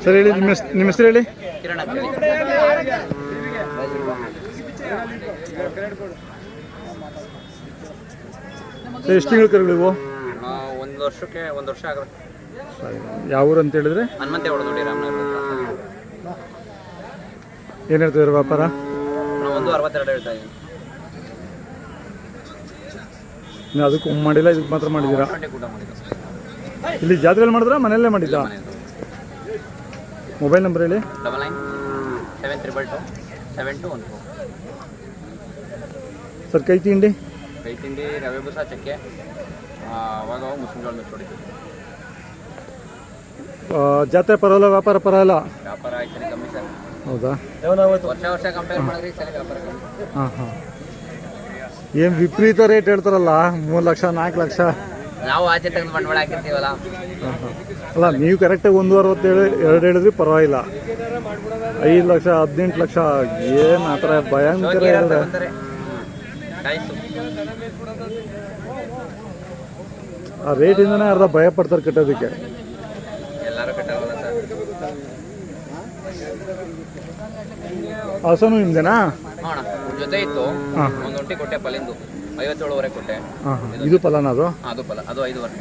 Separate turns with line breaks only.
Sir ಹೇಳಿ, ನಿಮ್ಮ ಹೆಸರು ಹೇಳಿ.
ಕಿರಣ ಅಂತ ಹೇಳಿ.
ಸರ್ ಎಷ್ಟು ತಿಂಗಳು ಕರುಗಳಿವು?
ಒಂದು ವರ್ಷ ಆಗುತ್ತೆ.
ಸರಿ, ಯಾವ ಊರು ಅಂತ ಹೇಳಿದ್ರೆ?
ಹನುಮಂತೆ ಹೊಡೆದೋಡಿ ರಾಮನಗರ.
ಏನು ಹೇಳ್ತಿದ್ದಾರೆ ವ್ಯಾಪಾರ?
ನಾವು 1.62 ಹೇಳ್ತಾ ಇದ್ದೀನಿ.
ನೀವು ಅದಕ್ಕೆ ಮಾಡಿಲ್ಲ, ಇದಕ್ಕೆ ಮಾತ್ರ ಮಾಡಿದ್ದೀರಾ?
ಊಟ ಮಾಡಿದ್ದು.
ಇಲ್ಲಿ ಜಾತ್ರೆಯಲ್ಲಿ ಮಾಡಿದ್ರಾ ಮನೆಯಲ್ಲೇ ಮಾಡಿದ್ದ? ಮೊಬೈಲ್ ನಂಬರ್ ಹೇಳಿ. 9973227214. ಸರ್ ಕೈ ತಿಂಡಿ?
ಕೈ ತಿಂಡಿ ರವೆ ಬೂಸ ಚಕ್ಕೆ, ಅವಾಗ ಮುಸ್ಲಿಂ ಜೋಳ ಮಿಕ್ಸ್ ಹೊಡಿತೀವಿ.
ಜಾತ್ರೆ ಪರವಾಗಿಲ್ಲ, ವ್ಯಾಪಾರ ಪರವಾಗಿಲ್ಲ?
ವ್ಯಾಪಾರ ಆಯ್ತು ಕಮ್ಮಿ ಸರ್.
ಹೌದಾ?
ವರ್ಷ ಕಂಪೇರ್ ಮಾಡಿದ್ರೆ ಈ ಸಲ ವ್ಯಾಪಾರ ಕಮ್ಮಿ.
ಹಾಂ ಹಾಂ. ಏನು ವಿಪರೀತ ರೇಟ್ ಹೇಳ್ತಾರಲ್ಲ, 3 ಲಕ್ಷ 4 ಲಕ್ಷ.
ನಾವು ಆಚೆ ತೆಗೆದು ಬಂಡವಾಳ ಹಾಕಿರ್ತೀವಲ್ಲ.
ಅಲ್ಲ, ನೀವು ಕರೆಕ್ಟಾಗಿ 1.67 2 ಹೇಳಿದ್ರಿ ಪರವಾಗಿಲ್ಲ. 5 ಲಕ್ಷ 18 ಲಕ್ಷ ಏನು ಆ ಥರ ಭಯಂಕರ ಹೇಳಿದ್ರೆ ಆ ರೇಟಿಂದನೇ ಅರ್ಧ ಭಯ ಪಡ್ತಾರೆ ಕಟ್ಟೋದಕ್ಕೆ.
ಎಲ್ಲರೂ ಕಟ್ಟಲ್ಲ ಸರ್.
ಹಸನು ನಿಮ್ದೇನಾ?
ಹಾಂ, ಜೊತೆ ಇತ್ತು. ಒಂದು ಒಂಟಿ ಕೊಟ್ಟೆ ಪಲಿಂದು 57ವರೆಗೆ ಕೊಟ್ಟೆ.
ಇದು ಫಲನ ಅದು?
ಅದು ಫಲ, ಅದು 5 ವರ್ಷ.